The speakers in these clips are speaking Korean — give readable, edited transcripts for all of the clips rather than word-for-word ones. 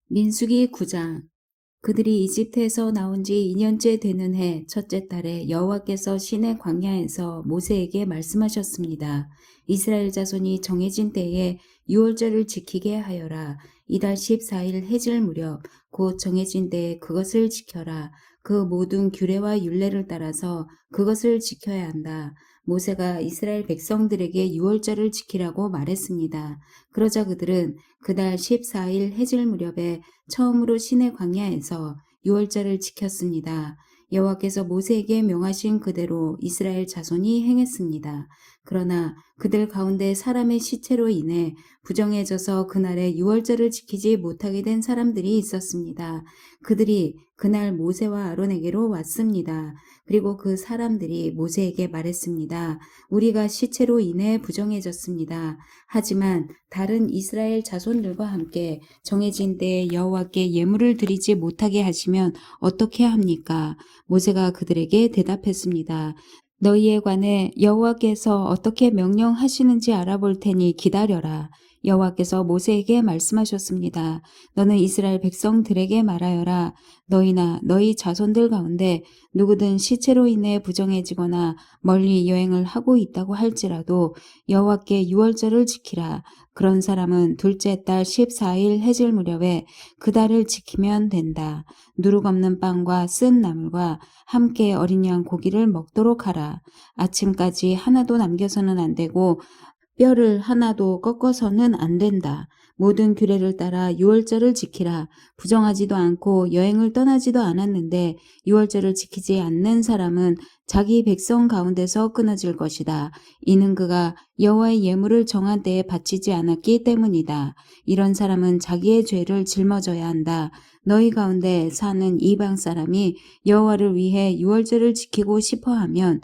민수기 9장. 그들이 이집트에서 나온 지 2년째 되는 해 첫째 달에 여호와께서 시내 광야에서 모세에게 말씀하셨습니다. 이스라엘 자손이 정해진 때에 유월절을 지키게 하여라. 이달 14일 해질 무렵 곧 정해진 때에 그것을 지켜라. 그 모든 규례와 율례를 따라서 그것을 지켜야 한다. 모세가 이스라엘 백성들에게 유월절을 지키라고 말했습니다. 그러자 그들은 그달 14일 해질 무렵에 처음으로 시내 광야에서 유월절을 지켰습니다. 여호와께서 모세에게 명하신 그대로 이스라엘 자손이 행했습니다. 그러나 그들 가운데 사람의 시체로 인해 부정해져서 그날에 유월절을 지키지 못하게 된 사람들이 있었습니다. 그들이 그날 모세와 아론에게로 왔습니다. 그리고 그 사람들이 모세에게 말했습니다. 우리가 시체로 인해 부정해졌습니다. 하지만 다른 이스라엘 자손들과 함께 정해진 때에 여호와께 예물을 드리지 못하게 하시면 어떻게 합니까? 모세가 그들에게 대답했습니다. 너희에 관해 여호와께서 어떻게 명령하시는지 알아볼 테니 기다려라. 여호와께서 모세에게 말씀하셨습니다. 너는 이스라엘 백성들에게 말하여라. 너희나 너희 자손들 가운데 누구든 시체로 인해 부정해지거나 멀리 여행을 하고 있다고 할지라도 여호와께 유월절을 지키라. 그런 사람은 둘째 달 14일 해질 무렵에 그 달을 지키면 된다. 누룩 없는 빵과 쓴 나물과 함께 어린 양 고기를 먹도록 하라. 아침까지 하나도 남겨서는 안 되고 뼈를 하나도 꺾어서는 안 된다. 모든 규례를 따라 유월절을 지키라. 부정하지도 않고 여행을 떠나지도 않았는데 유월절을 지키지 않는 사람은 자기 백성 가운데서 끊어질 것이다. 이는 그가 여호와의 예물을 정한 때에 바치지 않았기 때문이다. 이런 사람은 자기의 죄를 짊어져야 한다. 너희 가운데 사는 이방 사람이 여호와를 위해 유월절을 지키고 싶어하면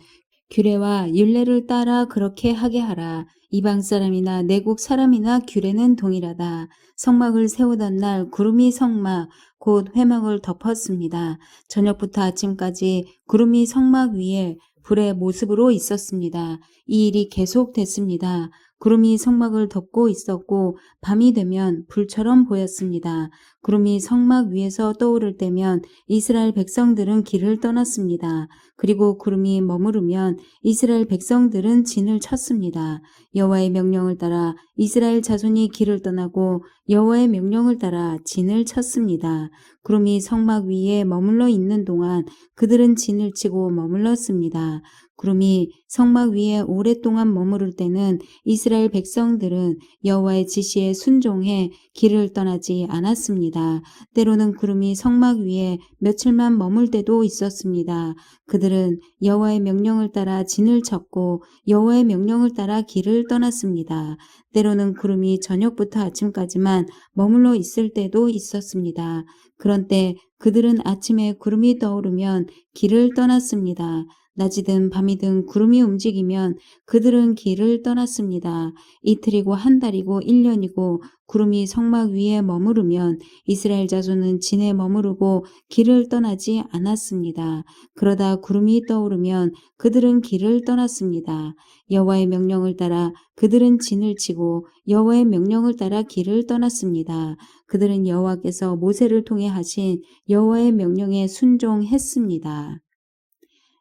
규례와 율례를 따라 그렇게 하게 하라. 이방 사람이나 내국 사람이나 규례는 동일하다. 성막을 세우던 날 구름이 성막 곧 회막을 덮었습니다. 저녁부터 아침까지 구름이 성막 위에 불의 모습으로 있었습니다. 이 일이 계속됐습니다. 구름이 성막을 덮고 있었고 밤이 되면 불처럼 보였습니다. 구름이 성막 위에서 떠오를 때면 이스라엘 백성들은 길을 떠났습니다. 그리고 구름이 머무르면 이스라엘 백성들은 진을 쳤습니다. 여호와의 명령을 따라 이스라엘 자손이 길을 떠나고 여호와의 명령을 따라 진을 쳤습니다. 구름이 성막 위에 머물러 있는 동안 그들은 진을 치고 머물렀습니다. 구름이 성막 위에 오랫동안 머무를 때는 이스라엘 백성들은 여호와의 지시에 순종해 길을 떠나지 않았습니다. 때로는 구름이 성막 위에 며칠만 머물 때도 있었습니다. 그들은 여호와의 명령을 따라 진을 쳤고 여호와의 명령을 따라 길을 떠났습니다. 때로는 구름이 저녁부터 아침까지만 머물러 있을 때도 있었습니다. 그런 때 그들은 아침에 구름이 떠오르면 길을 떠났습니다. 낮이든 밤이든 구름이 움직이면 그들은 길을 떠났습니다. 이틀이고 한 달이고 1년이고 구름이 성막 위에 머무르면 이스라엘 자손은 진에 머무르고 길을 떠나지 않았습니다. 그러다 구름이 떠오르면 그들은 길을 떠났습니다. 여호와의 명령을 따라 그들은 진을 치고 여호와의 명령을 따라 길을 떠났습니다. 그들은 여호와께서 모세를 통해 하신 여호와의 명령에 순종했습니다.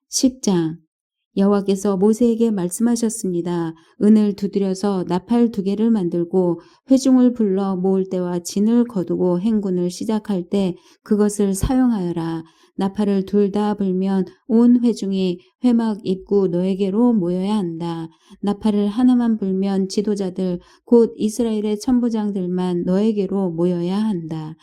10장. 여호와께서 모세에게 말씀하셨습니다. 은을 두드려서 나팔 2개를 만들고 회중을 불러 모을 때와 진을 거두고 행군을 시작할 때 그것을 사용하여라. 나팔을 둘 다 불면 온 회중이 회막 입구 너에게로 모여야 한다. 나팔을 하나만 불면 지도자들 곧 이스라엘의 천부장들만 너에게로 모여야 한다.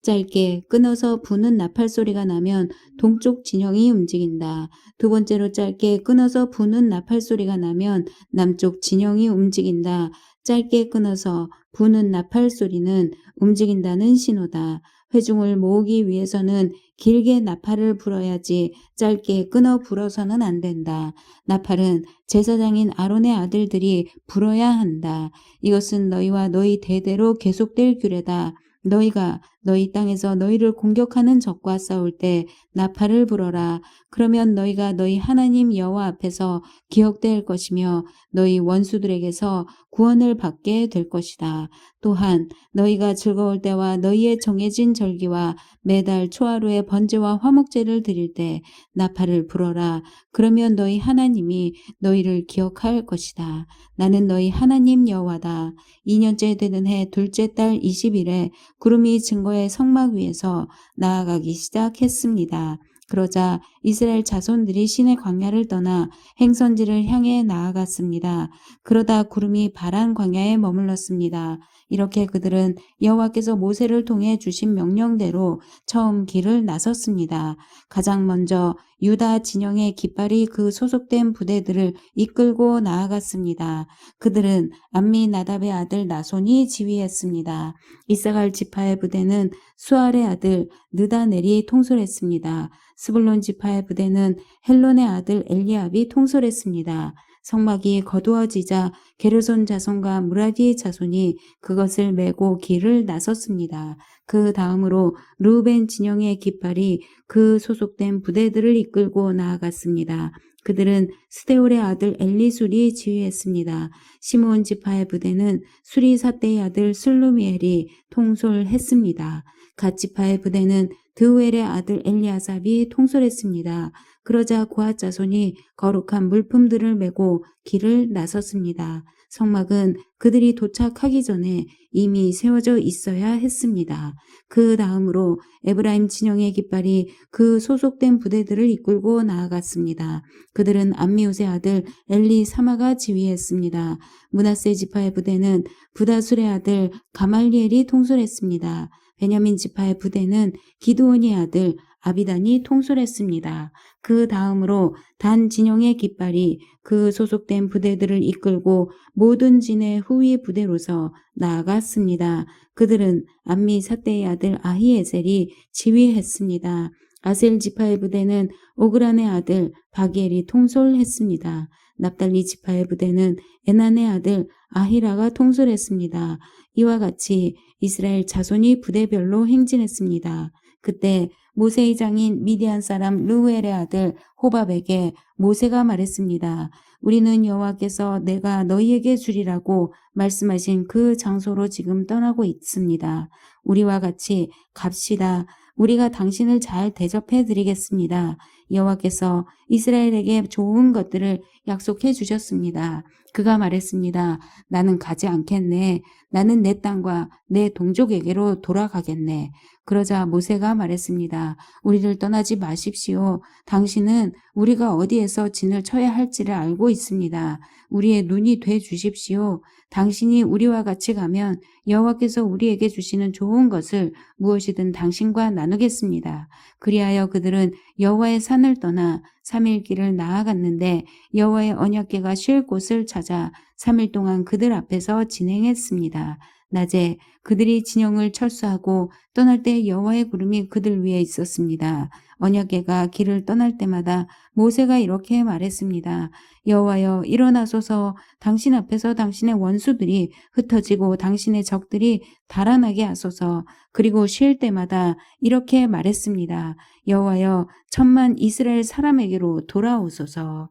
짧게 끊어서 부는 나팔 소리가 나면 동쪽 진영이 움직인다. 두 번째로 짧게 끊어서 부는 나팔 소리가 나면 남쪽 진영이 움직인다. 짧게 끊어서 부는 나팔 소리는 움직인다는 신호다. 회중을 모으기 위해서는 길게 나팔을 불어야지 짧게 끊어 불어서는 안 된다. 나팔은 제사장인 아론의 아들들이 불어야 한다. 이것은 너희와 너희 대대로 계속될 규례다. 너희가 너희 땅에서 너희를 공격하는 적과 싸울 때 나팔을 불어라. 그러면 너희가 너희 하나님 여호와 앞에서 기억될 것이며 너희 원수들에게서 구원을 받게 될 것이다. 또한 너희가 즐거울 때와 너희의 정해진 절기와 매달 초하루의 번제와 화목제를 드릴 때 나팔을 불어라. 그러면 너희 하나님이 너희를 기억할 것이다. 나는 너희 하나님 여호와다. 2년째 되는 해 둘째 달 20일에 구름이 증거의 성막 위에서 나아가기 시작했습니다. 그러자 이스라엘 자손들이 시내 광야를 떠나 행선지를 향해 나아갔습니다. 그러다 구름이 바란 광야에 머물렀습니다. 이렇게 그들은 여호와께서 모세를 통해 주신 명령대로 처음 길을 나섰습니다. 가장 먼저 유다 진영의 깃발이 그 소속된 부대들을 이끌고 나아갔습니다. 그들은 암미나답의 아들 나손이 지휘했습니다. 이사갈 지파의 부대는 수알의 아들 느다넬이 통솔했습니다. 스불론 지파의 부대는 헬론의 아들 엘리압이 통솔했습니다. 성막이 거두어지자 게르손 자손과 무라디 자손이 그것을 메고 길을 나섰습니다. 그 다음으로 르우벤 진영의 깃발이 그 소속된 부대들을 이끌고 나아갔습니다. 그들은 스데울의 아들 엘리술이 지휘했습니다. 시므온 지파의 부대는 수리사대의 아들 슬루미엘이 통솔했습니다. 갓 지파의 부대는 드우엘의 아들 엘리아삽이 통솔했습니다. 그러자 고앗 자손이 거룩한 물품들을 메고 길을 나섰습니다. 성막은 그들이 도착하기 전에 이미 세워져 있어야 했습니다. 그 다음으로 에브라임 진영의 깃발이 그 소속된 부대들을 이끌고 나아갔습니다. 그들은 암미우스의 아들 엘리사마가 지휘했습니다. 므낫세 지파의 부대는 부다술의 아들 가말리엘이 통솔했습니다. 베냐민 지파의 부대는 기드온의 아들 아비단이 통솔했습니다. 그 다음으로 단 진영의 깃발이 그 소속된 부대들을 이끌고 모든 진의 후위 부대로서 나아갔습니다. 그들은 암미 사대의 아들 아히에셀이 지휘했습니다. 아셀 지파의 부대는 오그란의 아들 바기엘이 통솔했습니다. 납달리 지파의 부대는 에난의 아들 아히라가 통솔했습니다. 이와 같이 이스라엘 자손이 부대별로 행진했습니다. 그때 모세의 장인 미디안 사람 르우엘의 아들 호밥에게 모세가 말했습니다. 우리는 여호와께서 내가 너희에게 주리라고 말씀하신 그 장소로 지금 떠나고 있습니다. 우리와 같이 갑시다. 우리가 당신을 잘 대접해 드리겠습니다. 여호와께서 이스라엘에게 좋은 것들을 약속해 주셨습니다. 그가 말했습니다. 나는 가지 않겠네. 나는 내 땅과 내 동족에게로 돌아가겠네. 그러자 모세가 말했습니다. 우리를 떠나지 마십시오. 당신은 우리가 어디에서 진을 쳐야 할지를 알고 있습니다. 우리의 눈이 돼 주십시오. 당신이 우리와 같이 가면 여호와께서 우리에게 주시는 좋은 것을 무엇이든 당신과 나누겠습니다. 그리하여 그들은 여호와의 산을 떠나 3일 길을 나아갔는데 여호와의 언약궤가 쉴 곳을 찾아 3일 동안 그들 앞에서 진행했습니다. 낮에 그들이 진영을 철수하고 떠날 때 여호와의 구름이 그들 위에 있었습니다. 언약궤가 길을 떠날 때마다 모세가 이렇게 말했습니다. 여호와여 일어나소서. 당신 앞에서 당신의 원수들이 흩어지고 당신의 적들이 달아나게 하소서. 그리고 쉴 때마다 이렇게 말했습니다. 여호와여 천만 이스라엘 사람에게로 돌아오소서.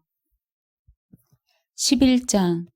11장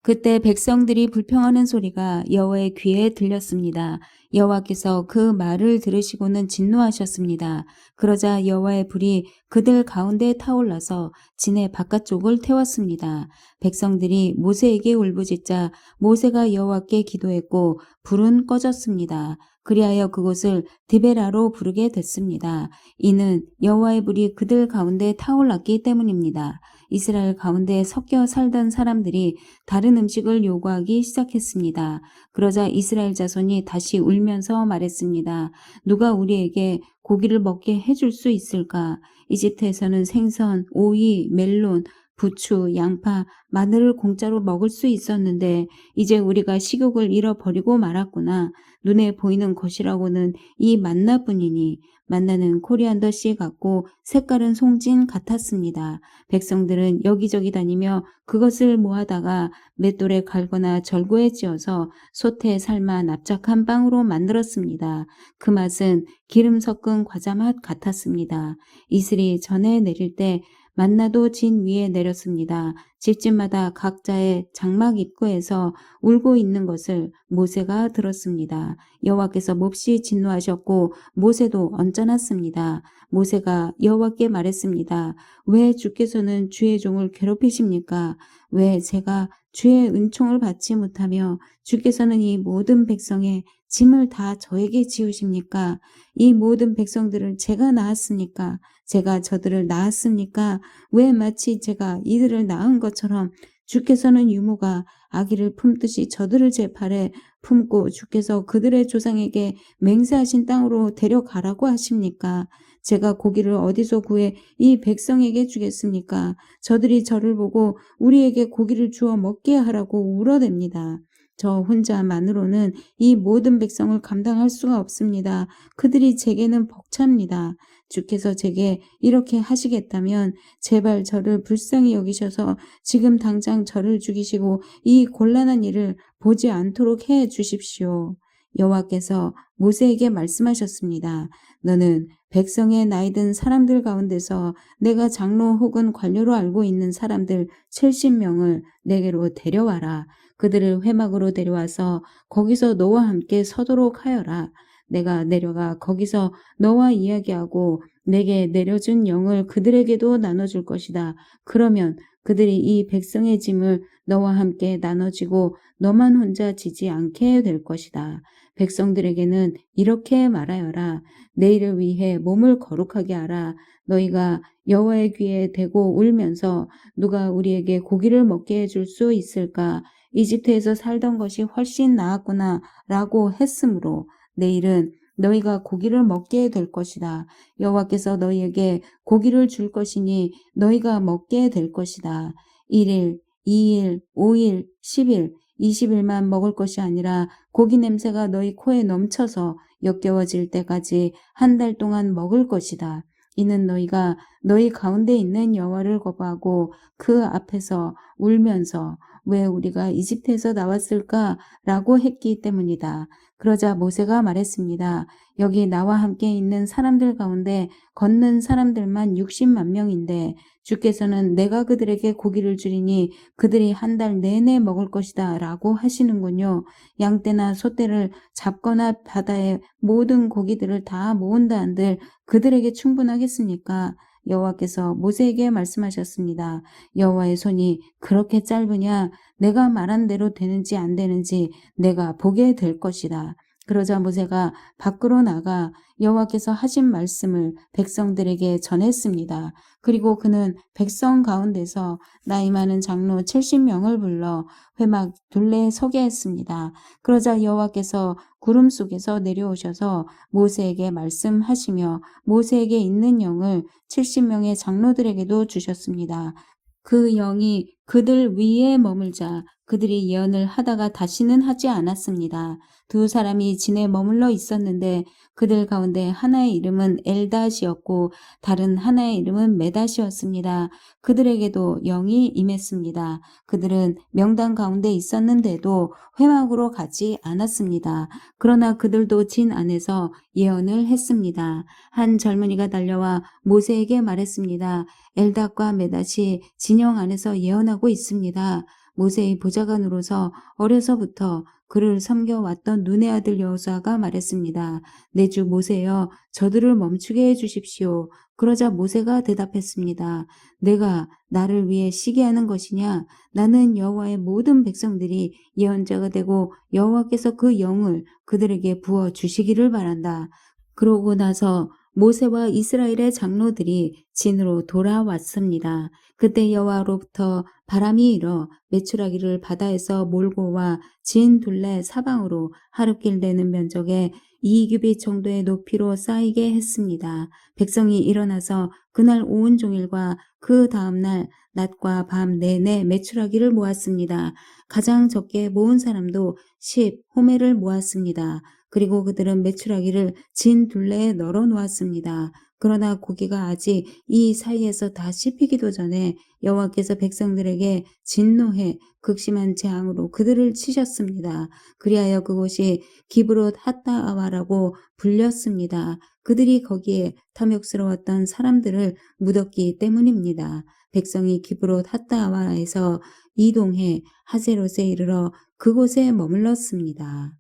그때 백성들이 불평하는 소리가 여호와의 귀에 들렸습니다. 여호와께서 그 말을 들으시고는 진노하셨습니다. 그러자 여호와의 불이 그들 가운데 타올라서 진의 바깥쪽을 태웠습니다. 백성들이 모세에게 울부짖자 모세가 여호와께 기도했고 불은 꺼졌습니다. 그리하여 그곳을 디베라로 부르게 됐습니다. 이는 여호와의 불이 그들 가운데 타올랐기 때문입니다. 이스라엘 가운데 섞여 살던 사람들이 다른 음식을 요구하기 시작했습니다. 그러자 이스라엘 자손이 다시 울면서 말했습니다. 누가 우리에게 고기를 먹게 해줄 수 있을까? 이집트에서는 생선, 오이, 멜론, 부추, 양파, 마늘을 공짜로 먹을 수 있었는데 이제 우리가 식욕을 잃어버리고 말았구나. 눈에 보이는 것이라고는 이 만나뿐이니 만나는 코리안더 씨 같고 색깔은 송진 같았습니다. 백성들은 여기저기 다니며 그것을 모아다가 맷돌에 갈거나 절구에 찧어서 솥에 삶아 납작한 빵으로 만들었습니다. 그 맛은 기름 섞은 과자 맛 같았습니다. 이슬이 전에 내릴 때 만나도 진 위에 내렸습니다. 집집마다 각자의 장막 입구에서 울고 있는 것을 모세가 들었습니다. 여호와께서 몹시 진노하셨고 모세도 언짢았습니다. 모세가 여호와께 말했습니다. 왜 주께서는 주의 종을 괴롭히십니까? 왜 제가 주의 은총을 받지 못하며 주께서는 이 모든 백성의 짐을 다 저에게 지우십니까? 이 모든 백성들을 제가 낳았습니까? 제가 저들을 낳았습니까? 왜 마치 제가 이들을 낳은 것처럼 주께서는 유모가 아기를 품듯이 저들을 제 팔에 품고 주께서 그들의 조상에게 맹세하신 땅으로 데려가라고 하십니까? 제가 고기를 어디서 구해 이 백성에게 주겠습니까? 저들이 저를 보고 우리에게 고기를 주어 먹게 하라고 울어댑니다. 저 혼자만으로는 이 모든 백성을 감당할 수가 없습니다. 그들이 제게는 벅찹니다. 주께서 제게 이렇게 하시겠다면 제발 저를 불쌍히 여기셔서 지금 당장 저를 죽이시고 이 곤란한 일을 보지 않도록 해 주십시오. 여호와께서 모세에게 말씀하셨습니다. 너는 백성의 나이든 사람들 가운데서 내가 장로 혹은 관료로 알고 있는 사람들 70명을 내게로 데려와라. 그들을 회막으로 데려와서 거기서 너와 함께 서도록 하여라. 내가 내려가 거기서 너와 이야기하고 내게 내려준 영을 그들에게도 나눠줄 것이다. 그러면 그들이 이 백성의 짐을 너와 함께 나눠지고 너만 혼자 지지 않게 될 것이다. 백성들에게는 이렇게 말하여라. 내일을 위해 몸을 거룩하게 하라. 너희가 여호와의 귀에 대고 울면서 누가 우리에게 고기를 먹게 해줄 수 있을까? 이집트에서 살던 것이 훨씬 나았구나 라고 했으므로 내일은 너희가 고기를 먹게 될 것이다. 여호와께서 너희에게 고기를 줄 것이니 너희가 먹게 될 것이다. 1일, 2일, 5일, 10일, 20일만 먹을 것이 아니라 고기 냄새가 너희 코에 넘쳐서 역겨워질 때까지 한 달 동안 먹을 것이다. 이는 너희가 너희 가운데 있는 여호와를 거부하고 그 앞에서 울면서 왜 우리가 이집트에서 나왔을까? 라고 했기 때문이다. 그러자 모세가 말했습니다. 여기 나와 함께 있는 사람들 가운데 걷는 사람들만 60만 명인데 주께서는 내가 그들에게 고기를 주리니 그들이 한 달 내내 먹을 것이다 라고 하시는군요. 양떼나 소떼를 잡거나 바다의 모든 고기들을 다 모은다 한들 그들에게 충분하겠습니까? 여호와께서 모세에게 말씀하셨습니다. 여호와의 손이 그렇게 짧으냐? 내가 말한 대로 되는지 안 되는지 내가 보게 될 것이다. 그러자 모세가 밖으로 나가 여호와께서 하신 말씀을 백성들에게 전했습니다. 그리고 그는 백성 가운데서 나이 많은 장로 70명을 불러 회막 둘레에 서게 했습니다. 그러자 여호와께서 구름 속에서 내려오셔서 모세에게 말씀하시며 모세에게 있는 영을 70명의 장로들에게도 주셨습니다. 그 영이 그들 위에 머물자 그들이 예언을 하다가 다시는 하지 않았습니다. 두 사람이 진에 머물러 있었는데 그들 가운데 하나의 이름은 엘닷이었고 다른 하나의 이름은 메닷이었습니다. 그들에게도 영이 임했습니다. 그들은 명단 가운데 있었는데도 회막으로 가지 않았습니다. 그러나 그들도 진 안에서 예언을 했습니다. 한 젊은이가 달려와 모세에게 말했습니다. 엘닷과 메닷이 진영 안에서 예언하고 있습니다. 모세의 보좌관으로서 어려서부터 그를 섬겨왔던 눈의 아들 여호수아가 말했습니다. 내 주 모세여 저들을 멈추게 해주십시오. 그러자 모세가 대답했습니다. 내가 나를 위해 시기하는 것이냐? 나는 여호와의 모든 백성들이 예언자가 되고 여호와께서 그 영을 그들에게 부어 주시기를 바란다. 그러고 나서 모세와 이스라엘의 장로들이 진으로 돌아왔습니다. 그때 여호와로부터 바람이 일어 메추라기를 바다에서 몰고 와 진 둘레 사방으로 하룻길 되는 면적에 2규빗 정도의 높이로 쌓이게 했습니다. 백성이 일어나서 그날 온 종일과 그 다음날 낮과 밤 내내 메추라기를 모았습니다. 가장 적게 모은 사람도 10 호멜을 모았습니다. 그리고 그들은 메추라기를 진 둘레에 널어 놓았습니다. 그러나 고기가 아직 이 사이에서 다 씹히기도 전에 여호와께서 백성들에게 진노해 극심한 재앙으로 그들을 치셨습니다. 그리하여 그곳이 기브롯 핫다아와라고 불렸습니다. 그들이 거기에 탐욕스러웠던 사람들을 묻었기 때문입니다. 백성이 기브롯 핫다아와에서 이동해 하세롯에 이르러 그곳에 머물렀습니다.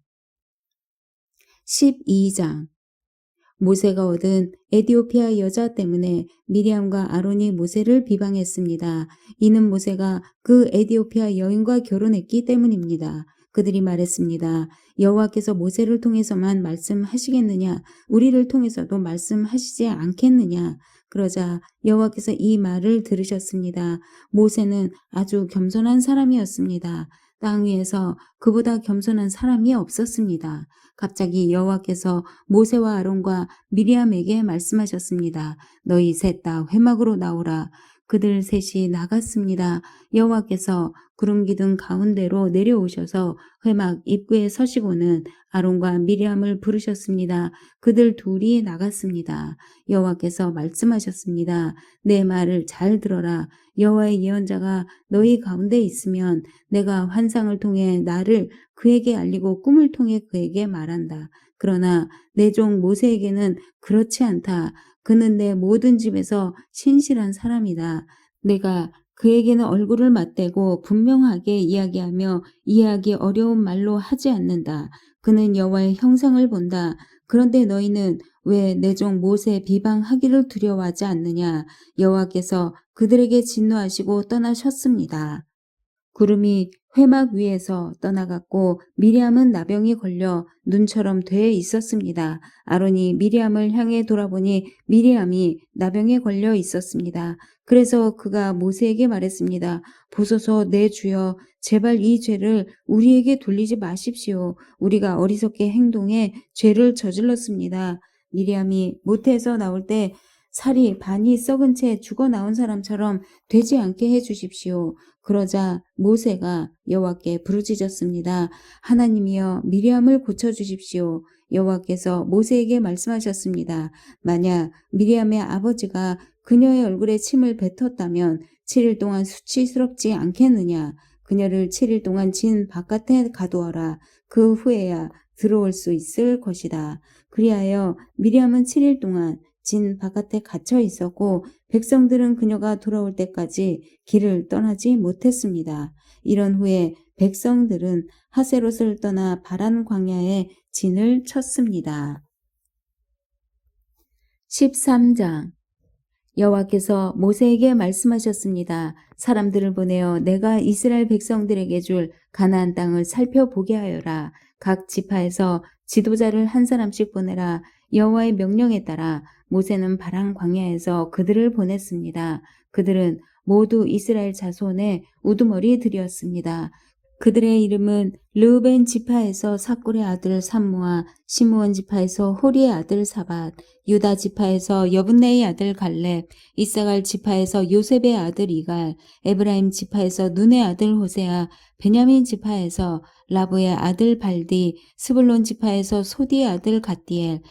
12장 모세가 얻은 에디오피아 여자 때문에 미리암과 아론이 모세를 비방했습니다. 이는 모세가 그 에디오피아 여인과 결혼했기 때문입니다. 그들이 말했습니다. 여호와께서 모세를 통해서만 말씀하시겠느냐? 우리를 통해서도 말씀하시지 않겠느냐? 그러자 여호와께서 이 말을 들으셨습니다. 모세는 아주 겸손한 사람이었습니다. 땅 위에서 그보다 겸손한 사람이 없었습니다. 갑자기 여호와께서 모세와 아론과 미리암에게 말씀하셨습니다. 너희 셋 다 회막으로 나오라. 그들 셋이 나갔습니다. 여호와께서 구름 기둥 가운데로 내려오셔서 회막 입구에 서시고는 아론과 미리암을 부르셨습니다. 그들 둘이 나갔습니다. 여호와께서 말씀하셨습니다. 내 말을 잘 들어라. 여호와의 예언자가 너희 가운데 있으면 내가 환상을 통해 나를 그에게 알리고 꿈을 통해 그에게 말한다. 그러나 내 종 모세에게는 그렇지 않다. 그는 내 모든 집에서 신실한 사람이다. 내가 그에게는 얼굴을 맞대고 분명하게 이야기하며 이해하기 어려운 말로 하지 않는다. 그는 여호와의 형상을 본다. 그런데 너희는 왜 내 종 모세 비방하기를 두려워하지 않느냐? 여호와께서 그들에게 진노하시고 떠나셨습니다. 구름이 회막 위에서 떠나갔고 미리암은 나병이 걸려 눈처럼 돼 있었습니다. 아론이 미리암을 향해 돌아보니 미리암이 나병에 걸려 있었습니다. 그래서 그가 모세에게 말했습니다. 보소서 내 주여 제발 이 죄를 우리에게 돌리지 마십시오. 우리가 어리석게 행동해 죄를 저질렀습니다. 미리암이 모태에서 나올 때 살이 반이 썩은 채 죽어 나온 사람처럼 되지 않게 해 주십시오. 그러자 모세가 여호와께 부르짖었습니다. 하나님이여 미리암을 고쳐주십시오. 여호와께서 모세에게 말씀하셨습니다. 만약 미리암의 아버지가 그녀의 얼굴에 침을 뱉었다면 7일 동안 수치스럽지 않겠느냐. 그녀를 7일 동안 진 바깥에 가두어라. 그 후에야 들어올 수 있을 것이다. 그리하여 미리암은 7일 동안 진 바깥에 갇혀 있었고 백성들은 그녀가 돌아올 때까지 길을 떠나지 못했습니다. 이런 후에 백성들은 하세롯을 떠나 바란 광야에 진을 쳤습니다. 13장 여호와께서 모세에게 말씀하셨습니다. 사람들을 보내어 내가 이스라엘 백성들에게 줄 가나안 땅을 살펴보게 하여라. 각 지파에서 지도자를 한 사람씩 보내라. 여호와의 명령에 따라 모세는 바란 광야에서 그들을 보냈습니다. 그들은 모두 이스라엘 자손의 우두머리들이었습니다. 그들의 이름은 르우벤 지파에서 사꿀의 아들 삼무아, 시므온 지파에서 호리의 아들 사밧, 유다 지파에서 여분네의 아들 갈렙, 이사갈 지파에서 요셉의 아들 이갈, 에브라임 지파에서 눈의 아들 호세아, 베냐민 지파에서 라브의 아들 발디, 스불론 지파에서 소디의 아들 갓디엘,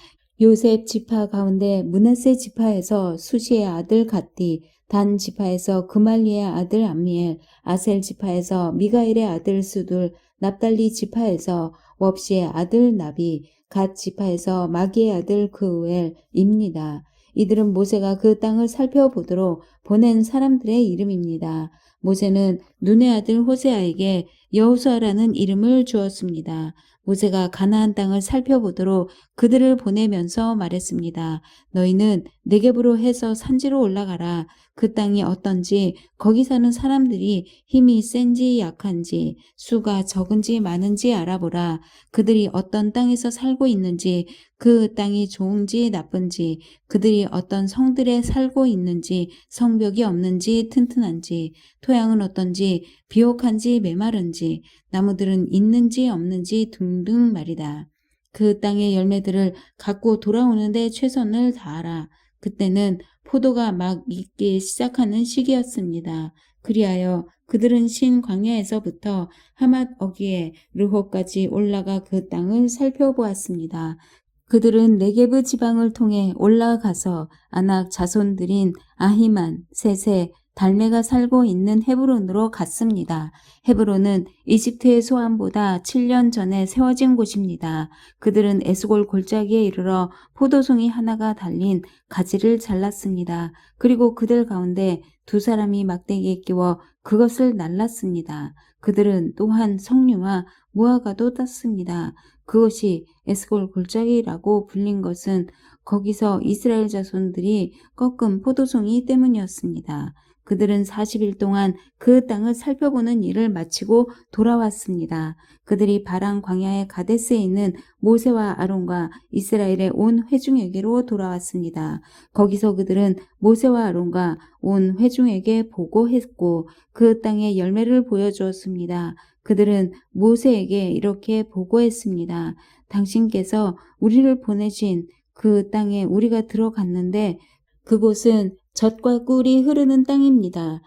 요셉 지파 가운데 므낫세 지파에서 수시의 아들 갓디, 단 지파에서 그말리의 아들 암미엘, 아셀 지파에서 미가엘의 아들 수둘, 납달리 지파에서 웁시의 아들 나비, 갓 지파에서 마기의 아들 그우엘입니다. 이들은 모세가 그 땅을 살펴보도록 보낸 사람들의 이름입니다. 모세는 눈의 아들 호세아에게 여호수아라는 이름을 주었습니다. 모세가 가나안 땅을 살펴보도록 그들을 보내면서 말했습니다. 너희는 네겝으로 해서 산지로 올라가라. 그 땅이 어떤지, 거기 사는 사람들이 힘이 센지 약한지, 수가 적은지 많은지 알아보라. 그들이 어떤 땅에서 살고 있는지, 그 땅이 좋은지 나쁜지, 그들이 어떤 성들에 살고 있는지, 성벽이 없는지 튼튼한지, 토양은 어떤지, 비옥한지 메마른지, 나무들은 있는지 없는지 등등 말이다. 그 땅의 열매들을 갖고 돌아오는데 최선을 다하라. 그때는 포도가 막 익기 시작하는 시기였습니다. 그리하여 그들은 신 광야에서부터 하맛 어귀에 르호까지 올라가 그 땅을 살펴보았습니다. 그들은 네게브 지방을 통해 올라가서 아낙 자손들인 아히만, 세세, 달메가 살고 있는 헤브론으로 갔습니다. 헤브론은 이집트의 소환보다 7년 전에 세워진 곳입니다. 그들은 에스골 골짜기에 이르러 포도송이 하나가 달린 가지를 잘랐습니다. 그리고 그들 가운데 두 사람이 막대기에 끼워 그것을 날랐습니다. 그들은 또한 석류와 무화과도 땄습니다. 그것이 에스골 골짜기라고 불린 것은 거기서 이스라엘 자손들이 꺾은 포도송이 때문이었습니다. 그들은 40일 동안 그 땅을 살펴보는 일을 마치고 돌아왔습니다. 그들이 바란 광야의 가데스에 있는 모세와 아론과 이스라엘의 온 회중에게로 돌아왔습니다. 거기서 그들은 모세와 아론과 온 회중에게 보고했고 그 땅의 열매를 보여주었습니다. 그들은 모세에게 이렇게 보고했습니다. 당신께서 우리를 보내신 그 땅에 우리가 들어갔는데 그곳은 젖과 꿀이 흐르는 땅입니다.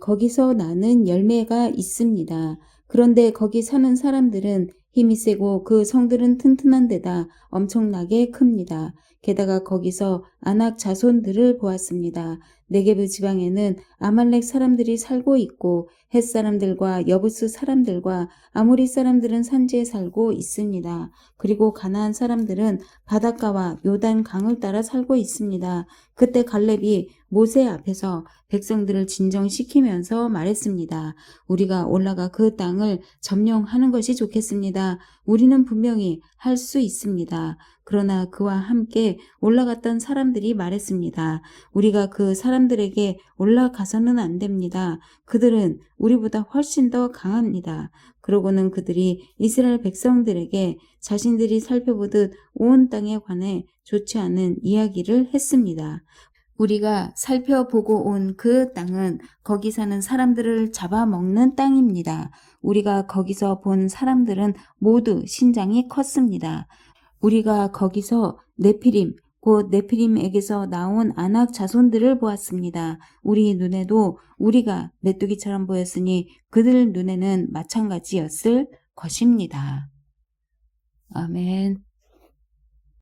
거기서 나는 열매가 있습니다. 그런데 거기 사는 사람들은 힘이 세고 그 성들은 튼튼한 데다 엄청나게 큽니다. 게다가 거기서 아낙 자손들을 보았습니다. 네게브 지방에는 아말렉 사람들이 살고 있고 헷 사람들과 여부스 사람들과 아모리 사람들은 산지에 살고 있습니다. 그리고 가나안 사람들은 바닷가와 요단 강을 따라 살고 있습니다. 그때 갈렙이 모세 앞에서 백성들을 진정시키면서 말했습니다. 우리가 올라가 그 땅을 점령하는 것이 좋겠습니다. 우리는 분명히 할 수 있습니다. 그러나 그와 함께 올라갔던 사람들이 말했습니다. 우리가 그 사람들에게 올라가서는 안 됩니다. 그들은 우리보다 훨씬 더 강합니다. 그러고는 그들이 이스라엘 백성들에게 자신들이 살펴보듯 온 땅에 관해 좋지 않은 이야기를 했습니다. 우리가 살펴보고 온 그 땅은 거기 사는 사람들을 잡아먹는 땅입니다. 우리가 거기서 본 사람들은 모두 신장이 컸습니다. 우리가 거기서 네피림, 곧 네피림에게서 나온 아낙 자손들을 보았습니다. 우리 눈에도 우리가 메뚜기처럼 보였으니 그들 눈에는 마찬가지였을 것입니다. 아멘.